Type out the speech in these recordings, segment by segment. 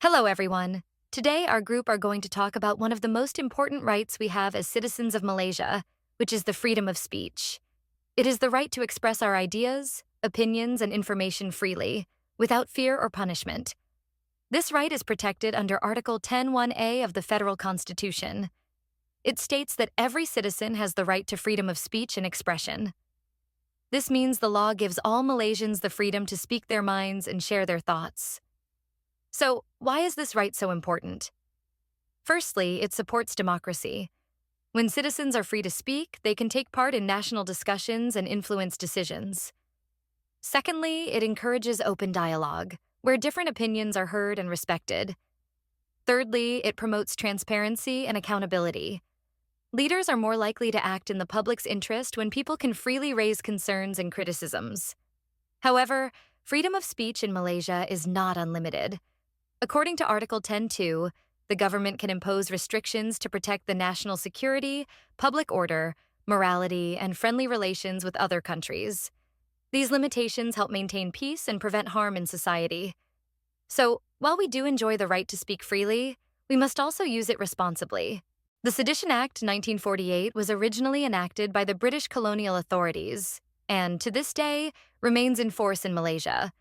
Hello, everyone. Today, our group are going to talk about one of the most important rights we have as citizens of Malaysia, which is the freedom of speech. It is the right to express our ideas, opinions, and information freely, without fear or punishment. This right is protected under Article 10(1)(a) of the Federal Constitution. It states that every citizen has the right to freedom of speech and expression. This means the law gives all Malaysians the freedom to speak their minds and share their thoughts. So, why is this right so important? Firstly, it supports democracy. When citizens are free to speak, they can take part in national discussions and influence decisions. Secondly, it encourages open dialogue, where different opinions are heard and respected. Thirdly, it promotes transparency and accountability. Leaders are more likely to act in the public's interest when people can freely raise concerns and criticisms. However, freedom of speech in Malaysia is not unlimited. According to Article 10(2), the government can impose restrictions to protect the national security, public order, morality, and friendly relations with other countries. These limitations help maintain peace and prevent harm in society. So, while we do enjoy the right to speak freely, we must also use it responsibly. The Sedition Act 1948 was originally enacted by the British colonial authorities and, to this day, remains in force in Malaysia,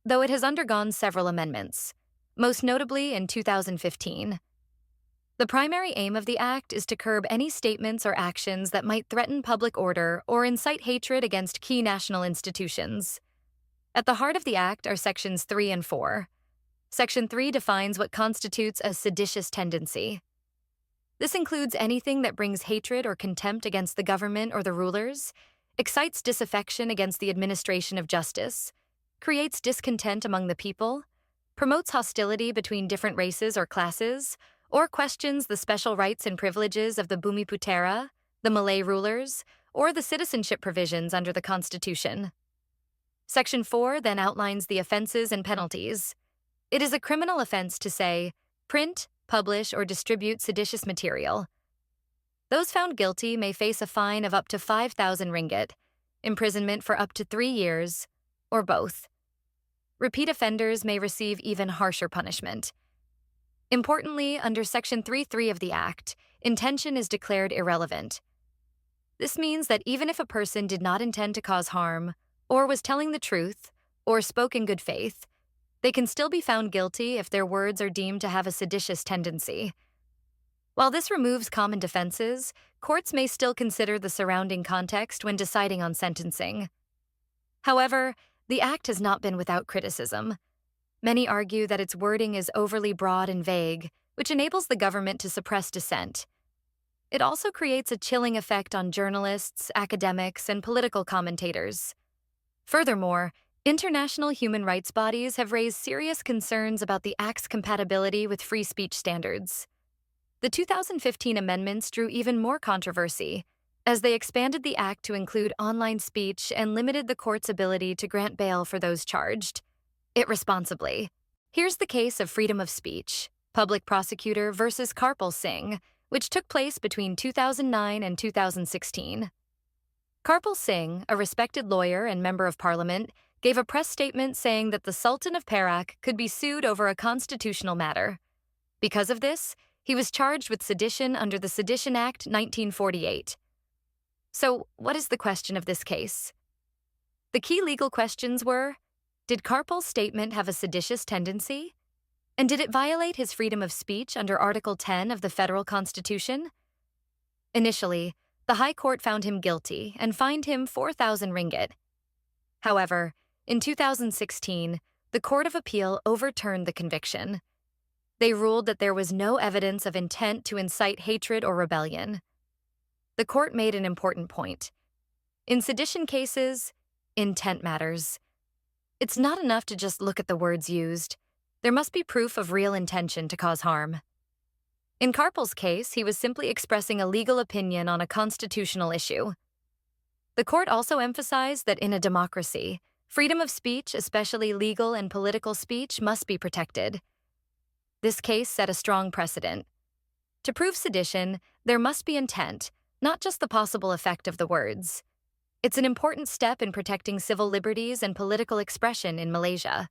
though it has undergone several amendments, most notably in 2015. The primary aim of the Act is to curb any statements or actions that might threaten public order or incite hatred against key national institutions. At the heart of the Act are Sections 3 and 4. Section 3 defines what constitutes a seditious tendency. This includes anything that brings hatred or contempt against the government or the rulers, excites disaffection against the administration of justice, creates discontent among the people, promotes hostility between different races or classes, or questions the special rights and privileges of the Bumiputera, the Malay rulers, or the citizenship provisions under the Constitution. Section 4 then outlines the offenses and penalties. It is a criminal offense to say, print, publish, or distribute seditious material. Those found guilty may face a fine of up to 5,000 ringgit, imprisonment for up to 3 years, or both. Repeat offenders may receive even harsher punishment. Importantly, under Section 3(3) of the Act, intention is declared irrelevant. This means that even if a person did not intend to cause harm, or was telling the truth, or spoke in good faith, they can still be found guilty if their words are deemed to have a seditious tendency. While this removes common defenses, courts may still consider the surrounding context when deciding on sentencing. However, the Act has not been without criticism. Many argue that its wording is overly broad and vague, which enables the government to suppress dissent. It also creates a chilling effect on journalists, academics, and political commentators. Furthermore, international human rights bodies have raised serious concerns about the Act's compatibility with free speech standards. The 2015 amendments drew even more controversy, as they expanded the Act to include online speech and limited the court's ability to grant bail for those charged. It responsibly. Here's the case of freedom of speech, public prosecutor versus Karpal Singh, which took place between 2009 and 2016. Karpal Singh, a respected lawyer and member of parliament, gave a press statement saying that the Sultan of Perak could be sued over a constitutional matter. Because of this, he was charged with sedition under the Sedition Act 1948. So, what is the question of this case? The key legal questions were, did Karpal's statement have a seditious tendency? And did it violate his freedom of speech under Article 10 of the Federal Constitution? Initially, the High Court found him guilty and fined him 4,000 ringgit. However, in 2016, the Court of Appeal overturned the conviction. They ruled that there was no evidence of intent to incite hatred or rebellion. The court made an important point. In sedition cases, intent matters. It's not enough to just look at the words used. There must be proof of real intention to cause harm. In Karpal's case, he was simply expressing a legal opinion on a constitutional issue. The court also emphasized that in a democracy, freedom of speech, especially legal and political speech, must be protected. This case set a strong precedent. To prove sedition, there must be intent, not just the possible effect of the words. It's an important step in protecting civil liberties and political expression in Malaysia.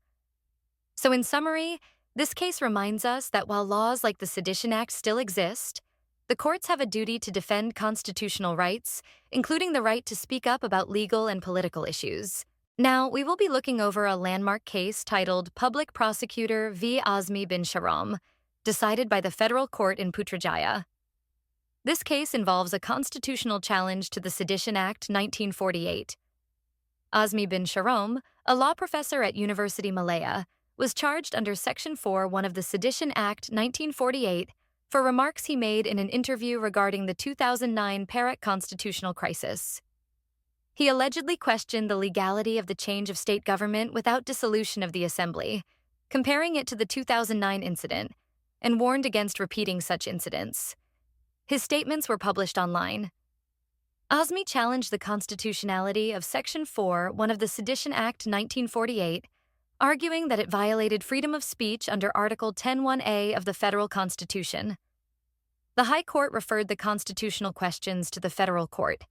So in summary, This case reminds us that while laws like the Sedition Act still exist, the courts have a duty to defend constitutional rights, including the right to speak up about legal and political issues. Now, we will be looking over a landmark case titled Public Prosecutor v. Azmi bin Sharom, decided by the federal court in Putrajaya. This case involves a constitutional challenge to the Sedition Act 1948. Azmi bin Sharom, a law professor at University Malaya, was charged under Section 4(1) of the Sedition Act 1948 for remarks he made in an interview regarding the 2009 Perak constitutional crisis. He allegedly questioned the legality of the change of state government without dissolution of the assembly, comparing it to the 2009 incident, and warned against repeating such incidents. His statements were published online. Azmi challenged the constitutionality of Section 4(1) of the Sedition Act 1948, arguing that it violated freedom of speech under Article 10(1)(a) of the Federal Constitution. The High Court referred the constitutional questions to the federal court.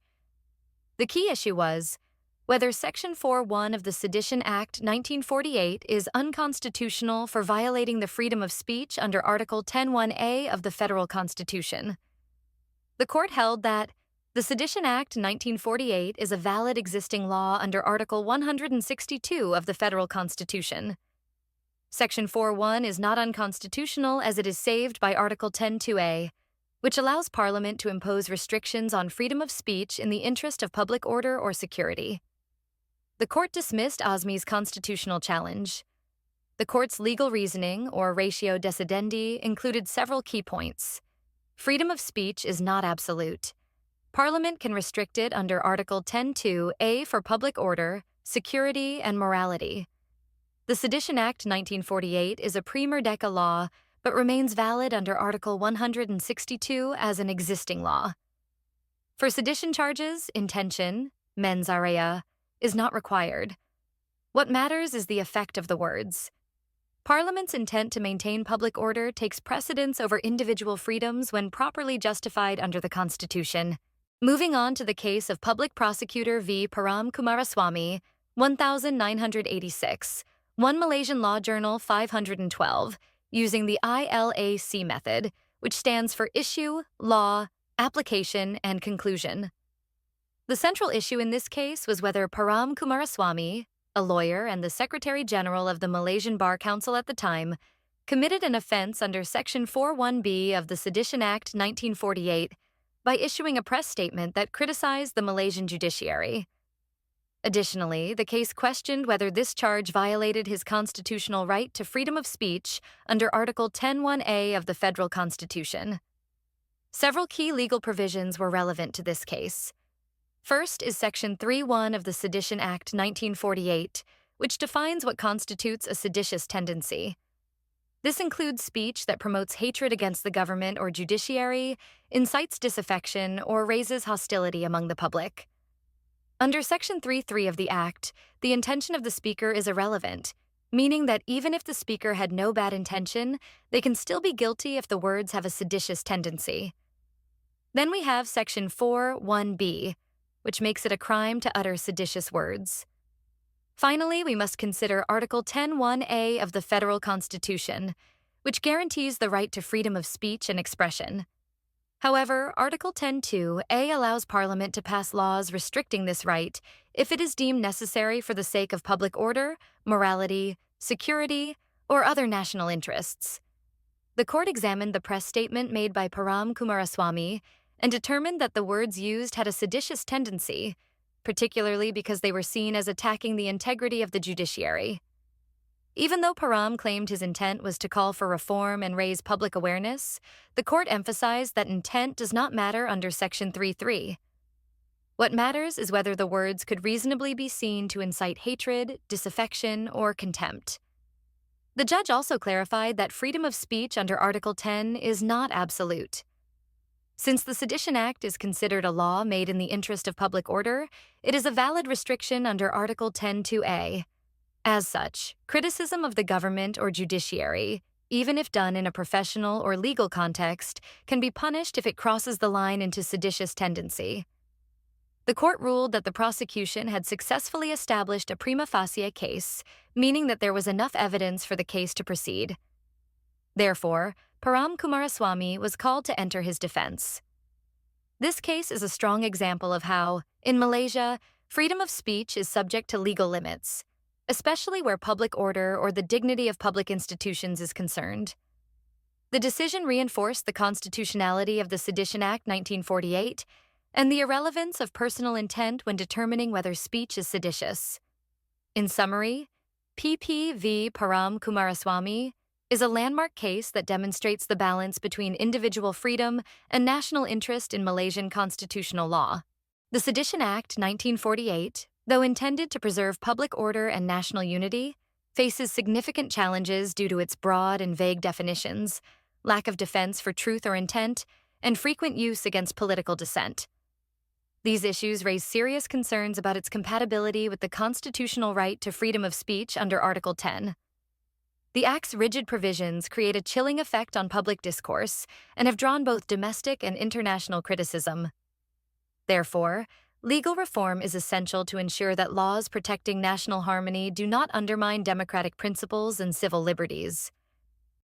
The key issue was whether Section 4(1) of the Sedition Act 1948 is unconstitutional for violating the freedom of speech under Article 10(1)(a) of the Federal Constitution. The court held that the Sedition Act 1948 is a valid existing law under Article 162 of the Federal Constitution. Section 4(1) is not unconstitutional as it is saved by Article 10(2)(a), which allows Parliament to impose restrictions on freedom of speech in the interest of public order or security. The court dismissed Azmi's constitutional challenge. The court's legal reasoning, or ratio decidendi, included several key points. Freedom of speech is not absolute. Parliament can restrict it under Article 10(2)(a) for public order, security, and morality. The Sedition Act 1948 is a pre-Merdeka law, but remains valid under Article 162 as an existing law. For sedition charges, intention, mens rea, is not required. What matters is the effect of the words. Parliament's intent to maintain public order takes precedence over individual freedoms when properly justified under the Constitution. Moving on to the case of Public Prosecutor v. Param Kumaraswamy, 1986, 1 Malaysian Law Journal 512, using the ILAC method, which stands for Issue, Law, Application, and Conclusion. The central issue in this case was whether Param Kumaraswamy, a lawyer and the Secretary General of the Malaysian Bar Council at the time, committed an offense under Section 4(1)(b) of the Sedition Act 1948 by issuing a press statement that criticized the Malaysian judiciary. Additionally, the case questioned whether this charge violated his constitutional right to freedom of speech under Article 10(1)(a) of the Federal Constitution. Several key legal provisions were relevant to this case. First is Section 3(1) of the Sedition Act 1948, which defines what constitutes a seditious tendency. This includes speech that promotes hatred against the government or judiciary, incites disaffection, or raises hostility among the public. Under Section 3(3) of the Act, the intention of the speaker is irrelevant, meaning that even if the speaker had no bad intention, they can still be guilty if the words have a seditious tendency. Then we have Section 4(1)(b), which makes it a crime to utter seditious words. Finally, we must consider Article 10(1)(a) of the Federal Constitution, which guarantees the right to freedom of speech and expression. However, Article 10(2)(a) allows Parliament to pass laws restricting this right if it is deemed necessary for the sake of public order, morality, security, or other national interests. The court examined the press statement made by Param Kumaraswamy and determined that the words used had a seditious tendency, particularly because they were seen as attacking the integrity of the judiciary. Even though Param claimed his intent was to call for reform and raise public awareness, the court emphasized that intent does not matter under Section 3(3). What matters is whether the words could reasonably be seen to incite hatred, disaffection, or contempt. The judge also clarified that freedom of speech under Article 10 is not absolute. Since the Sedition Act is considered a law made in the interest of public order, it is a valid restriction under Article 10(2)(a). As such, criticism of the government or judiciary, even if done in a professional or legal context, can be punished if it crosses the line into seditious tendency. The court ruled that the prosecution had successfully established a prima facie case, meaning that there was enough evidence for the case to proceed. Therefore, Param Kumaraswamy was called to enter his defense. This case is a strong example of how, in Malaysia, freedom of speech is subject to legal limits, especially where public order or the dignity of public institutions is concerned. The decision reinforced the constitutionality of the Sedition Act 1948 and the irrelevance of personal intent when determining whether speech is seditious. In summary, PP v. Param Kumaraswamy is a landmark case that demonstrates the balance between individual freedom and national interest in Malaysian constitutional law. The Sedition Act 1948, though intended to preserve public order and national unity, faces significant challenges due to its broad and vague definitions, lack of defense for truth or intent, and frequent use against political dissent. These issues raise serious concerns about its compatibility with the constitutional right to freedom of speech under Article 10. The Act's rigid provisions create a chilling effect on public discourse and have drawn both domestic and international criticism. Therefore, legal reform is essential to ensure that laws protecting national harmony do not undermine democratic principles and civil liberties.